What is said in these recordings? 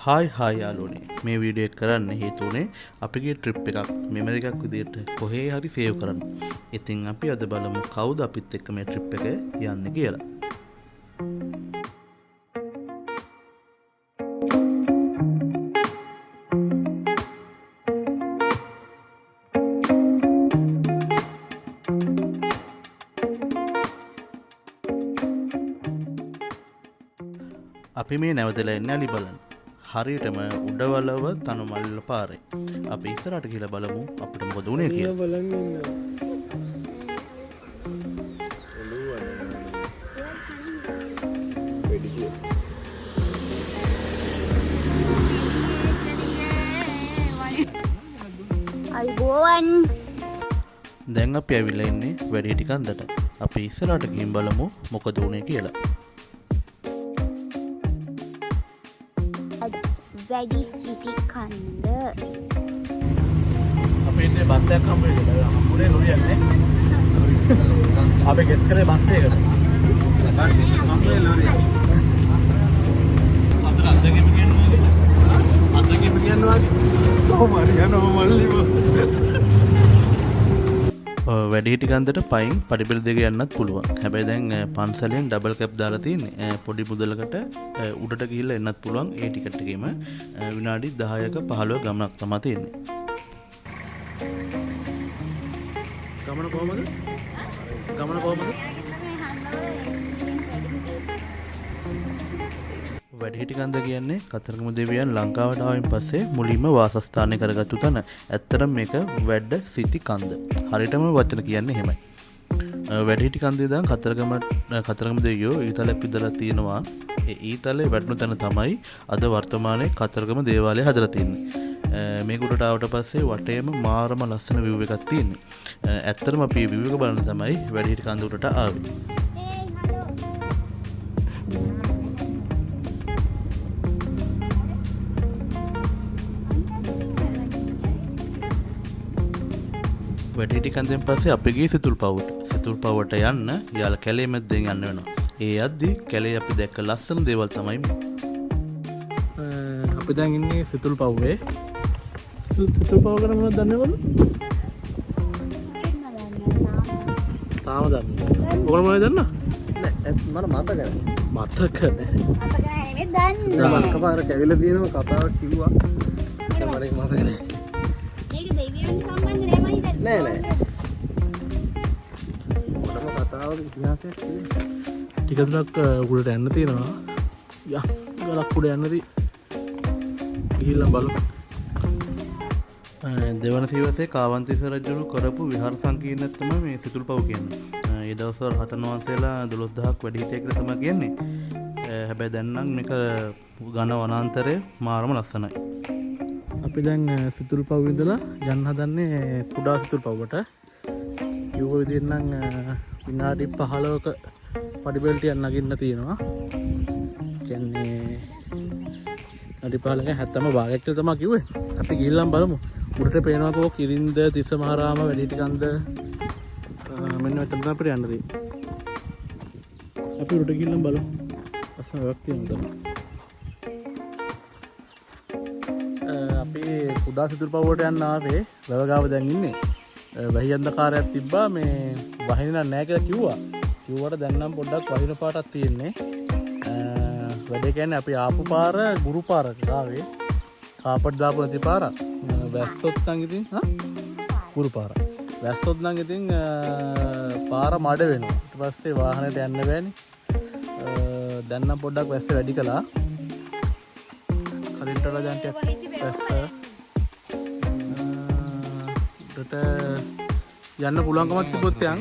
Hi යාළුවනේ මේ video එක කරන්න හේතු වුණේ අපිගේ ට්‍රිප් එකක් මෙමරි එකක් විදිහට කොහේ හරි සේව් කරන්න. ඉතින් අපි අද බලමු කවුද අපිත් එක්ක මේ ට්‍රිප් එක යන්නේ කියලා. අපි මේ නැවතලා එන්නේ අලි බලන්න. හරියටම උඩවලව තනුමල්ල පාරේ. අපි ඉස්සරහට ගිහලා බලමු අපිට මොකද උනේ කියලා. බලන්න ඉන්න. අයිබෝවන්. දැන් අපි ඇවිල්ලා ඉන්නේ වැඩිහිටි කන්දට. අපි ඉස්සරහට ගිහින් බලමු මොකද උනේ කියලා. වැඩි හිටි කන්ද. අපි ඉන්නේ බස් එකක් හම්බ වෙලා. හම්බුනේ ලොරියක් නේ. අපි ගෙස් කරේ බස් එකකට. හම්බුනේ ලොරියක්. අතර අද්දගෙම කියනවා. අද්දගෙම කියනවා. කොහොමද යනවා මල්ලිව. වැඩිහිටි කන්දට පයින් පඩිපෙළ දෙක යන්නත් පුළුවන්. හැබැයි දැන් පන්සලෙන් ඩබල් කැප් දාලා තියෙන්නේ. පොඩි මුදලකට උඩට ගිහිල්ලා එන්නත් පුළුවන්. ඒ ටිකට් එකේම විනාඩි 10ක 15ක ගමනක් තමයි තියෙන්නේ. ගමන කොහමද? ගමන කොහමද? වැඩිහිටි කන්ද කියන්නේ කතරගම දෙවියන් ලංකාවට ආවෙන් පස්සේ මුලින්ම වාසස්ථානය කරගත්තු තැන. ඇත්තටම මේක වැඩ සිටි කන්ද. හරියටම වචන කියන්නේ එහෙමයි. වැඩිහිටි කන්දේ ඉඳන් කතරගම දෙවියෝ ඊතලෙ පිදලා තියෙනවා. ඒ ඊතලේ වැඩුණු තැන තමයි අද වර්තමානයේ කතරගම දේවාලය හදලා තියෙන්නේ. මේක උඩට ආවට පස්සේ වටේම මාරම ලස්සන view එකක් තියෙනවා. ඇත්තටම අපි view එක බලන්න තමයි වැඩිහිටි කන්ද උඩට ආවේ. වැඩිහිටි කන්දෙන් පස්සේ අපි ගියේ සිතුල්පව්වට යන්න යාල කැලේ මැද්දෙන් යන්න වෙනවා. ඒ යද්දි කැලේ අපි දැක්ක ලස්සන දේවල් තමයි අපි දැන් ඉන්නේ සිතුල්පව්වේ. සිතුල්පව් ගැන මොනවද දන්නවද? තාම දන්නේ. ඔයගොල්ලෝ මොනවද දන්නා? නෑ මට මතක නැහැ. මතක නැහැ. දන්නේ. මම කපාර කැවිලා තියෙනවා කතාවක් කිව්වා. මට මතක නැහැ. ඒක දෙවියන් සම්බන්ධ නෑමයි දැන්. නෑ. මොනම කතාවක ඉතිහාසයක් තියෙනවා. ටික දුරක් උඩට යන්න තියෙනවා. ගලක් උඩ යන්නදී ගිහිල්ලා බලමු. දෙවන සියවසේ කාවන්තිස්ස රජුණු කරපු විහාර සංකීර්ණය තමයි මේ සිතුල්පව් කියන්නේ. ඒ දවස්වල රහතන් වහන්සේලා 12000ක් වැඩි හිටිය කියලා තමයි කියන්නේ. හැබැයි දැන් නම් මේක ඝන වනාන්තරය මාරම ලස්සනයි. අපි දැන් සිතුල්පව් ඉඳලා යන්න හදන්නේ කුඩා සිතුල්පව්වට. කිව්ව විදිහට නම් විනාඩි 15ක පඩිපෙළට නගින්න තියෙනවා. කියන්නේ විනාඩි 15ක 70ම භාගයක් කියලා තමයි කිව්වේ. අපි ගිහිල්ලා බලමු. උඩට පේනවාකෝ කිරින්ද තිස්ස මහරාම වැඩිහිටි කන්ද මෙන්න මෙතන තමයි අපිට යන්න තියෙන්නේ. අපි උඩට ගිහිල්ලා බලමු. අසම වැඩක් තියෙනවා. අපි කුඩා සිතුල්පව්වට යන්න ආවේ වැව ගාව දැන් ඉන්නේ. වැහි අන්ධකාරයක් තිබ්බා මේ වහින්න නැහැ කියලා කිව්වා. කිව්වට දැන් නම් පොඩ්ඩක් වහින පාටක් තියෙන්නේ. වැඩේ කියන්නේ අපි ආපු පාර ගුරු පාරක ආවේ. කාපට් දාපු නැති පාරක්. වැස්සොත් නම් ඉතින් ගුරු පාර. වැස්සොත් නම් ඉතින් පාර මඩ වෙනවා. ඊට පස්සේ වාහනයට යන්න බෑනේ. දැන් නම් පොඩ්ඩක් වැස්ස වැඩි කළා. කලින්ට වඩා දැන් ටිකක් වැස්ස යන්න පුළුවන්කමක් තිබ්බොත් යන්.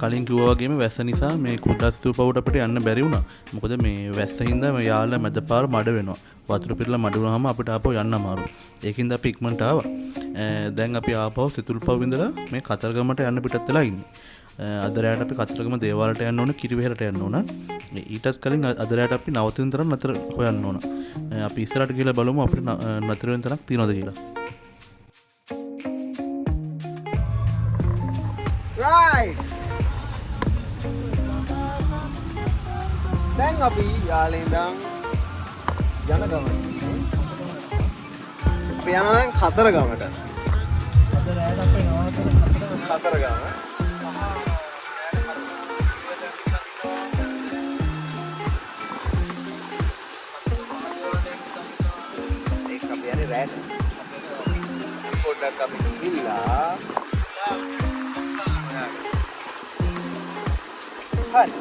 කලින් කිව්වා වගේම වැස්ස නිසා මේ කුඩා සිතුල්පව්වට අපිට යන්න බැරි වුණා. මොකද මේ වැස්ස හින්දා යාල මැද පාර මඩ වෙනවා. වතුර පිරලා මඩ වුණාම අපිට ආපහු යන්න අමාරුයි. ඒකින්ද අපි ඉක්මනට ආවා. දැන් අපි ආපහු සිතුල්පව් ඉඳලා මේ කතරගමට යන්න පිටත් වෙලා ඉන්නේ. අද රැයට අපි කතරගම දේවාලයට යන්න ඕන, කිරිවෙහෙරට යන්න ඕන. ඊටත් කලින් අද රැයට අපි නවතින තරම් නතර හොයන්න ඕන. අපි ඉස්සරහට ගිහලා බලමු අපිට නතර වෙන තැනක් තියනවද කියලා. Right. දැන් අපි යාලේ ඉඳන් යන ගමන. අපි යනවා දැන් කතරගමට. අද රැයට අපේ නවතන කතරගම. ඒක අපි යන්නේ රැයට. පොඩ්ඩක් අපි ගිහිල්ලා හරි.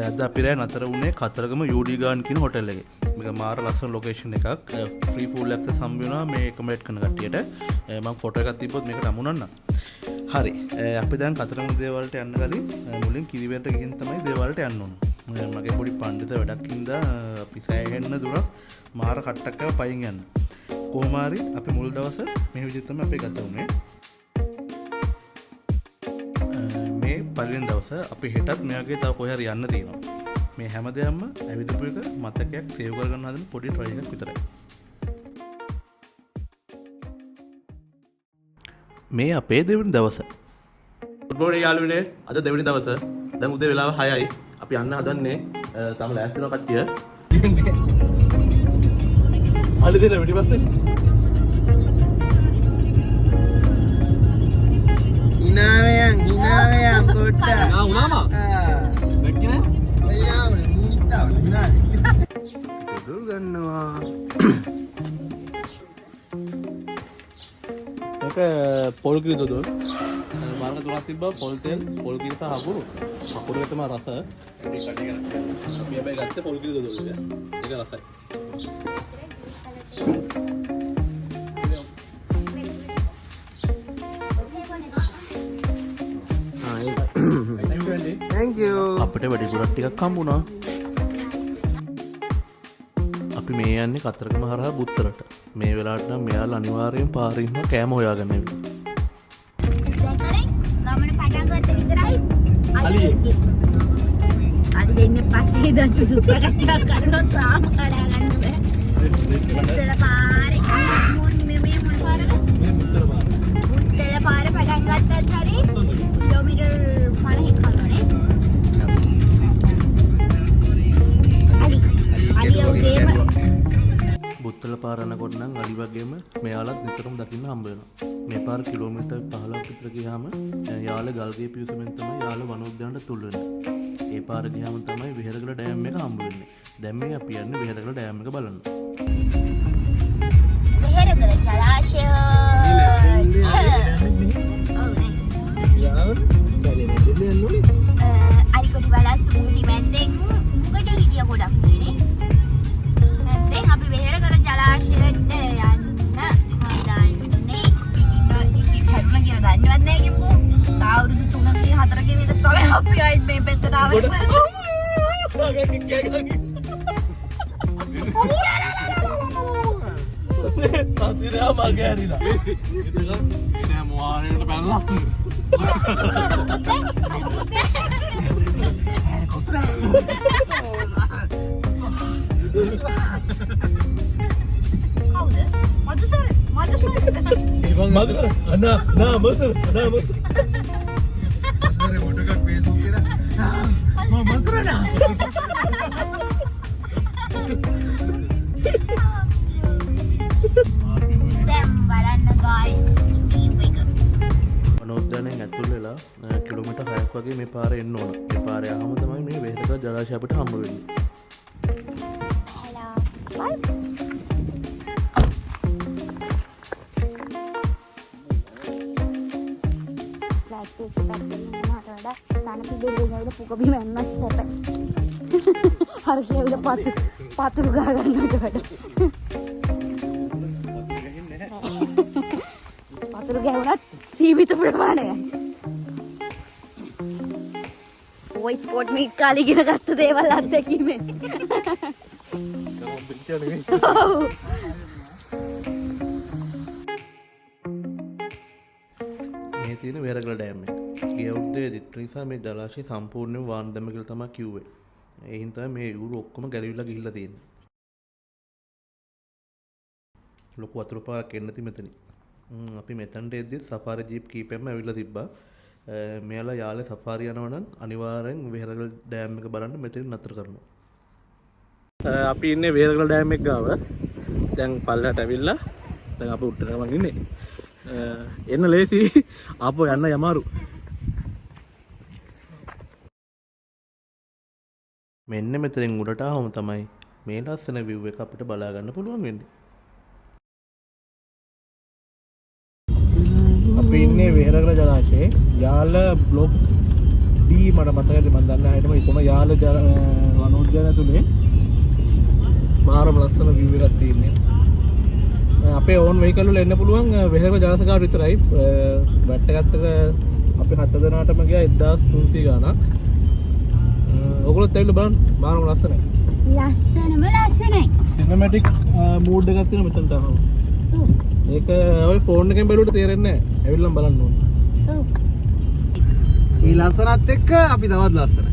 අද අපිරෑ නතර වුණේ කතරගම යුඩිගාන් කියන හොටෙල් එකේ. මේක මාර ලස්සන ලොකේෂන් එකක්. ෆ්‍රී ෆුඩ් ඇක්සස් හම්බ වෙනවා මේ කමෙන්ට් කරන කට්ටියට. මම ෆොටෝ එකක් තිබ්බොත් මේකට අමුණන්න. හරි. අපි දැන් කතරගම දේවල්ට යන්න කලින් මුලින් කිරිවැට ගිහින් තමයි දේවල්ට යන්න ඕන. මගේ පොඩි පඬිත වැඩක් හින්දා අපි සෑහෙන්න දුරක් මාර කට්ටක් කරලා පයින් යන්න. කොහොම හරි අපි මුල් දවස මේ විදිහට තමයි අපි ගත වුනේ. මේ පළවෙනි දවස අපි හෙටත් මේ වගේ තව කොහේ හරි යන්න තියෙනවා. මේ හැම දෙයක්ම ඇවිදපු එක මතකයක් සේව් කරගන්න හදන පොඩි ට්‍රයි එකක් විතරයි. මේ අපේ දෙවෙනි දවස. ගුඩ් මෝර්නිං යාළුවනේ. අද දෙවෙනි දවස. දැන් උදේ වෙලාව 6යි. අපි යන්න හදන්නේ තම ලෑස්ති වෙන කට්ටිය. අලි දෙන පිටිපස්සේ. හිනාවයන් පොට්ට. උනාම? වැක්කේ නෑ? හිනාවනේ මූනිත්තාවනේ හිනාවේ. දුර ගන්නවා. ඒක පොල් කිරි දොදොල්. මාර්ග තුනක් තිබ්බා පොල් තෙල්, පොල් කිරි සහ අකුරු. අකුරු එක තමයි රස. ඒක කඩේ ගන්න. අපි හැබැයි ගත්තේ පොල් කිරි දොදොල් එක. ඒක රසයි. Thank you. අපිට වැඩිපුරක් ටිකක් හම්බුණා. අපි මේ යන්නේ කතරගම හරහා බුත්තරට. මේ වෙලාවට නම් මෙයාලා අනිවාර්යෙන් පාරින්ම කෑම හොයාගෙන එන්න. ගමන පටන් ගත්ත විතරයි. අලියේ. අලි දෙන්නේ පස්සේ ඉඳන් චුටුක් කටක් කරනවා තාම කඩා ගන්න බෑ. මුත්තල පාරේ මේ මොන පාරද? මේ මුත්තර පාර. මුත්තල පාර පටන් ගත්තත් හරි කිලෝමීටර් 50ක් කරනනේ. අලි උදේම බුත්තල පාර යනකොට නම් අලි වගේම මෙයාලත් නිතරම දකින්න හම්බ වෙනවා. මේ පාර කිලෝමීටර් 15ක් විතර ගියාම යාල ගල්ගේ පිවිසුමෙන් තමයි යාල වනෝද්‍යානට තුල් වෙන්නේ. ඒ පාර ගියාම තමයි විහෙරගල ඩෑම් එක හම්බ වෙන්නේ. දැන් මේ අපි යන්නේ විහෙරගල ඩෑම් එක බලන්න. විහෙරගල ජලාශය. අලිකොටි බලා සුමුටි මැද්දෙන් මුකට හිටිය ගොඩක් නේ. මැද්දෙන් අපි විහෙරගල ජලාශයට යන්න හදන්නේ. ඉතින් හැදුණා කියලා දන්නවත් නැහැ කිව්කෝ. අවුරුදු 3කින් 4කින් විතර තමයි අපි ආයි මේ පැත්තට ආවේ. පස්සේ මගේ ඇරිලා. ඒක නෑ මොහාරේකට පැනලා. කවුද? මදුසර. මදුසර. අනා මදුසර. අර මොඩකක් Facebook එකේ මම මසරණා. දැන් බලන්න guys view එක. වනෝද්‍යානයෙන් ඇතුල් වෙලා කිලෝමීටර් 6ක් වගේ මේ පාරේ එන්න ඕන. මේ පාරේ ආවම තමයි මේ විහෙරගල ජලාශය අපිට හම්බ වෙන්නේ. Hello. Like this පැත්තට වඩා තන පිළිදෙල වල පුක බිම යන්නත් සැප. හරි කියලා පතුරු ගා ගන්නට වැඩ. පතුරු ගැහුණත් සීමිත ප්‍රමාණයයි. ඔය ස්පෝර්ට් මීට් කාලේ ඉගෙන ගත්ත දේවල් අත්දැකීමෙන්. මේ තියෙන විහෙරගල ඩෑම් එක. ගිය අවුරුද්දේ නිසා මේ ජලාශය සම්පූර්ණයෙන්ම වාන් දැම්ම කියලා තමයි කිව්වේ. ඒ හින්දා මේ යූරු ඔක්කොම ගැලවිලා ගිහිල්ලා තියෙන්නේ. ලොකු වතුර පාරක් එන්න ති මෙතන. අපි මෙතනට එද්දි සෆාරි ජීප් කීපෙම ඇවිල්ලා තිබ්බා. මෙයාලා යාලේ සෆාරි යනවා නම් අනිවාර්යෙන් විහෙරගල ඩෑම් එක බලන්න මෙතන නතර කරනවා. අපි ඉන්නේ වේරගල ඩෑම් එක ගාව. දැන් පල්ලෙහාට ඇවිල්ලා දැන් අපි උඩට ගමන් ඉන්නේ. එන්න ලේසි ආපහු යන්න යමාරු. මෙන්න මෙතනින් උඩට ආවම තමයි මේ ලස්සන view එක අපිට බලා ගන්න පුළුවන් වෙන්නේ. අපි ඉන්නේ වේරගල ජලාශයේ යාල බ්ලොක් D මට මතකයි මම දන්නේ හිටම කොම යාල වනෝද්‍යානය තුනේ මාරම ලස්සන view එකක් තියෙන්නේ. අපේ ඕන් වෙහිකල් වල එන්න පුළුවන් වේරගල ජලාශකාර විතරයි. වැට් එකත් අපි 7 දෙනාටම ගියා 1300 ගාණක්. ඔයගොල්ලොත් ඇවිල්ලා බලන්න මාරම ලස්සනයි. ලස්සනයි. සිනමැටික් මූඩ් එකක් තියෙන මෙතනට ආවම. ඔව්. ඒක ඔය ෆෝන් එකෙන් බැලුවට තේරෙන්නේ නැහැ. ඇවිල්ලා බලන්න ඕනේ. ඔව්. ඒ ලස්සනත් එක්ක අපි තවත් ලස්සනයි.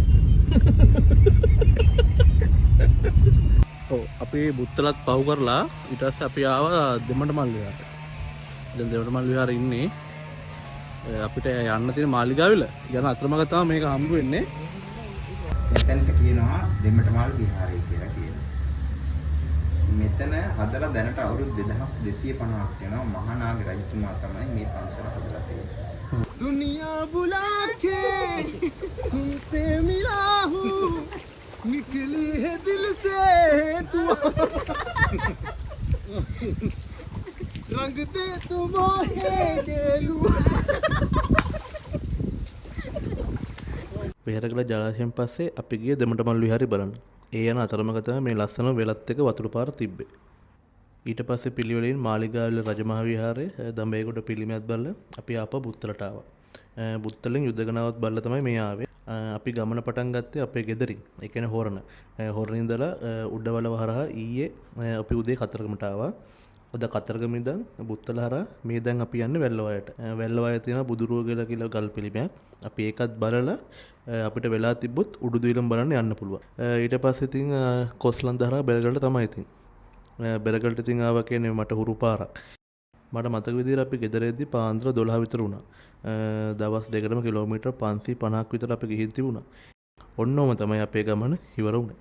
ඔව් අපි බුත්තලත් පහු කරලා ඊට පස්සේ අපි ආවා දෙමඩමල් විහාරයට. දැන් දෙමඩමල් විහාරේ ඉන්නේ. අපිට යන්න තියෙන මාලිගාවිල යන අතරමඟ තමයි මේක හම්බ වෙන්නේ. මෙතනට කියනවා දෙමටමල් විහාරය කියලා කියනවා. මෙතන හදලා දැනට අවුරුදු 2250ක් වෙනවා. මහානාග රජතුමා තමයි මේ පන්සල හදලා තියෙන්නේ. दुनिया बुला के तुमसे मिला हूँ निकली है दिल से रंग दे तुम्हारे गेलू වේරගල ජලාශයෙන් පස්සේ අපි ගිය දෙමටමල් විහාරය බලන්න. ඒ යන අතරමඟ තමයි මේ ලස්සන වෙලත් එක වතුර පාර තිබ්බේ. ඊට පස්සේ පිළිවෙලින් මාලිගාවිල රජමහා විහාරයේ දඹේගොඩ පිළිමයක් බලලා අපි ආපහු බුත්තලට ආවා. බුත්තලෙන් යුදගනාවත් බලලා තමයි මේ ආවේ. අපි ගමන පටන් ගත්තේ අපේ ගෙදරින්. ඒ කියන්නේ හොරණ. හොරණ ඉඳලා උඩවලව හරහා ඊයේ අපි උදේ කතරගමට ආවා. අද කතරගම ඉඳන් බුත්තල හරහා මේ දැන් අපි යන්නේ වැල්ලවායට. වැල්ලවායේ තියෙන බුදුරුවගල කියලා ගල් පිළිමයක්. අපි ඒකත් බලලා අපිට වෙලා තිබ්බොත් උඩුදුවිලම බලන්න යන්න පුළුවන්. ඊට පස්සේ ඉතින් කොස්ලන්ද හරහා බෙරගලට තමයි ඉතින්. බෙරගලට ඉතින් ආවා කියන්නේ මට හුරු පාරක්. මට මතක විදිහට අපි ගෙදර එද්දි පාන්දර 12 විතර වුණා. දවස් දෙකටම කිලෝමීටර් 550ක් විතර අපි ගිහින් තිබුණා. ඔන්නෝම තමයි අපේ ගමන ඉවර වුණේ.